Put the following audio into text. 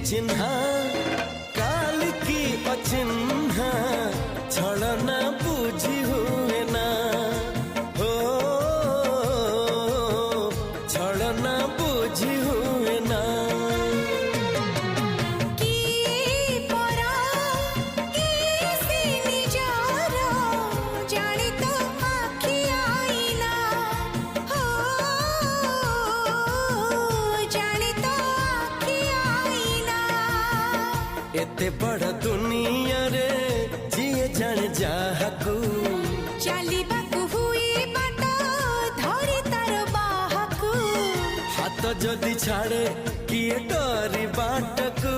चिन्हा काल की अचिन्हा छलना बुझी हुए ना हो छलना बुझी हुए ना एते बड़ दुनिया रे जिए जान जाहकू चलिबाकू हुई बाट धरी तार बाहकू हाथ जदि छाड़े किए डरी बाटकू।